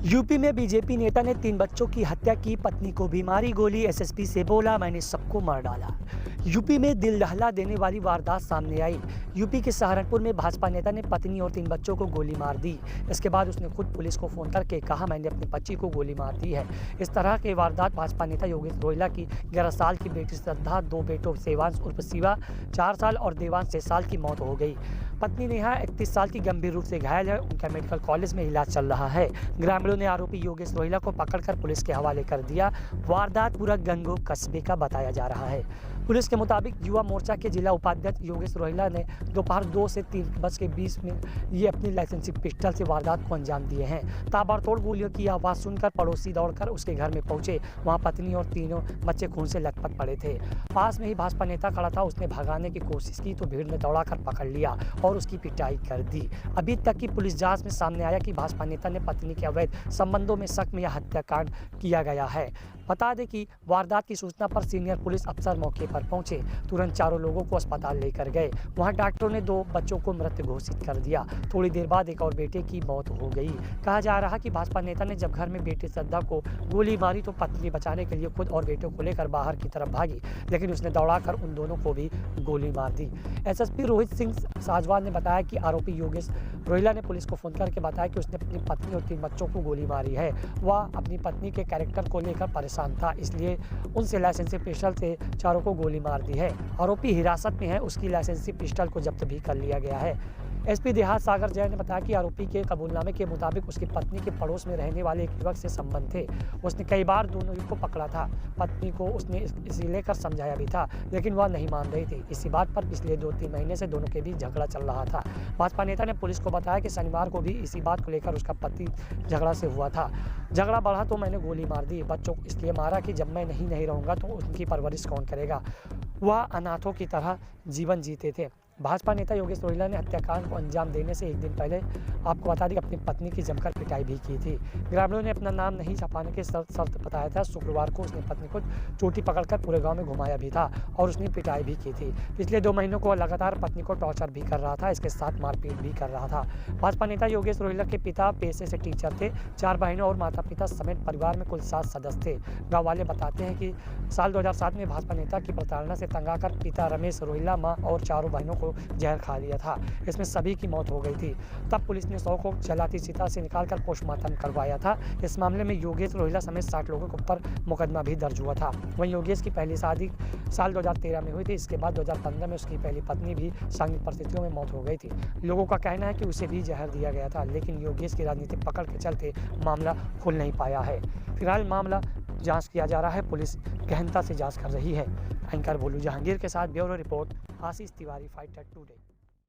UP में BJP नेता ने 3 बच्चों की हत्या की, पत्नी को भी मारी गोली। एसएसपी से बोला, मैंने सबको मार डाला। यूपी में दिल दहला देने वाली वारदात सामने आई। यूपी के सहारनपुर में भाजपा नेता ने पत्नी और 3 बच्चों को गोली मार दी। इसके बाद उसने खुद पुलिस को फोन करके कहा, मैंने अपनी बच्ची को गोली मार दी है। इस तरह के वारदात भाजपा नेता योगेश रोहिला की 11 साल की बेटी श्रद्धा, 2 बेटों सेवांश उर्फ शिवा 4 साल और देवांश 6 साल की मौत हो गई। पत्नी नेहा 31 साल की गंभीर रूप से घायल है। उनका मेडिकल कॉलेज में इलाज चल रहा है। ग्रामीणों ने आरोपी योगेश रोहिला को पकड़कर पुलिस के हवाले कर दिया। वारदात पूरा गंगो कस्बे का बताया जा रहा है। पुलिस के मुताबिक युवा मोर्चा के जिला उपाध्यक्ष योगेश रोहिला ने दोपहर 2 से 3:20 में ये अपनी लाइसेंसी पिस्टल से वारदात को अंजाम दिए हैं। ताबड़तोड़ गोलियों की आवाज़ सुनकर पड़ोसी दौड़कर उसके घर में पहुंचे। वहां पत्नी और तीनों बच्चे खून से लथपथ पड़े थे। पास में ही भाजपा नेता खड़ा था। उसने भगाने की कोशिश की तो भीड़ ने दौड़ाकर पकड़ लिया और उसकी पिटाई कर दी। अभी तक की पुलिस जांच में सामने आया कि भाजपा नेता ने पत्नी के अवैध संबंधों में शक में यह हत्याकांड किया गया है। बता दें कि वारदात की सूचना पर सीनियर पुलिस अफसर मौके पर पहुंचे। तुरंत चारों लोगों को अस्पताल लेकर गए। वहां डॉक्टरों ने 2 बच्चों को मृत घोषित कर दिया। थोड़ी देर बाद एक और बेटे की मौत हो गई। कहा जा रहा कि भाजपा नेता ने जब घर में बेटी श्रद्धा को गोली मारी तो पत्नी बचाने के लिए खुद और बेटों को लेकर बाहर की तरफ भागी, लेकिन उसने दौड़ाकर उन दोनों को भी गोली मार दी। एसएसपी रोहित सिंह साजवान ने बताया कि आरोपी योगेश रोहिला ने पुलिस को फोन करके बताया कि उसने अपनी पत्नी और 3 बच्चों को गोली मारी है। वह अपनी पत्नी के कैरेक्टर को लेकर परेशान था, इसलिए उनसे लाइसेंसी पिस्टल से चारों को गोली मार दी है। आरोपी हिरासत में है। उसकी लाइसेंसी पिस्टल को जब्त भी कर लिया गया है। एसपी देहात सागर जैन ने बताया कि आरोपी के कबूलनामे के मुताबिक उसकी पत्नी के पड़ोस में रहने वाले एक युवक से संबंध थे। उसने कई बार दोनों युवक को पकड़ा था। पत्नी को उसने इसे लेकर समझाया भी था, लेकिन वह नहीं मान रही थी। इसी बात पर पिछले 2-3 महीने से दोनों के बीच झगड़ा चल रहा था। भाजपा नेता ने पुलिस को बताया कि शनिवार को भी इसी बात को लेकर उसका पति झगड़ा से हुआ था। झगड़ा बढ़ा तो मैंने गोली मार दी। बच्चों को इसलिए मारा कि जब मैं नहीं रहूँगा तो उनकी परवरिश कौन करेगा। वह अनाथों की तरह जीवन जीते थे। भाजपा नेता योगेश रोहिला ने हत्याकांड को अंजाम देने से एक दिन पहले आपको बता दें कि अपनी पत्नी की जमकर पिटाई भी की थी। ग्रामीणों ने अपना नाम नहीं छपाने के शर्त बताया था। शुक्रवार को उसने पत्नी को चोटी पकड़कर पूरे गांव में घुमाया भी था और उसने पिटाई भी की थी। पिछले 2 महीनों को लगातार पत्नी को टॉर्चर भी कर रहा था, इसके साथ मारपीट भी कर रहा था। भाजपा नेता योगेश रोहिला के पिता पेशे से टीचर थे। 4 बहनों और माता पिता समेत परिवार में कुल 7 सदस्य थे। गाँव वाले बताते हैं कि साल 2007 में भाजपा नेता की प्रताड़ना से तंग आकर पिता रमेश रोहिला, माँ और चारों बहनों को जहर खा लिया था। इसमें सभी की मौत हो गई थी। तब पुलिस ने शव को जलाती चिता से निकालकर पोस्टमार्टम करवाया था। इस मामले में योगेश रोहिला समेत 60 लोगों के ऊपर मुकदमा भी दर्ज हुआ था। वहीं योगेश की पहली शादी साल 2013 में हुई थी। इसके बाद 2015 में उसकी पहली पत्नी भी सांगीन परिस्थितियों में मौत हो गई थी। लोगों का कहना है कि उसे भी जहर दिया गया था, लेकिन योगेश की राजनीतिक पकड़ के चलते मामला खुल नहीं पाया है। फिलहाल मामला जांच किया जा रहा है। पुलिस गहनता से जांच कर रही है। एंकर भोलू जहांगीर के साथ ब्यूरो रिपोर्ट, आशीष तिवारी, फाइटर टुडे।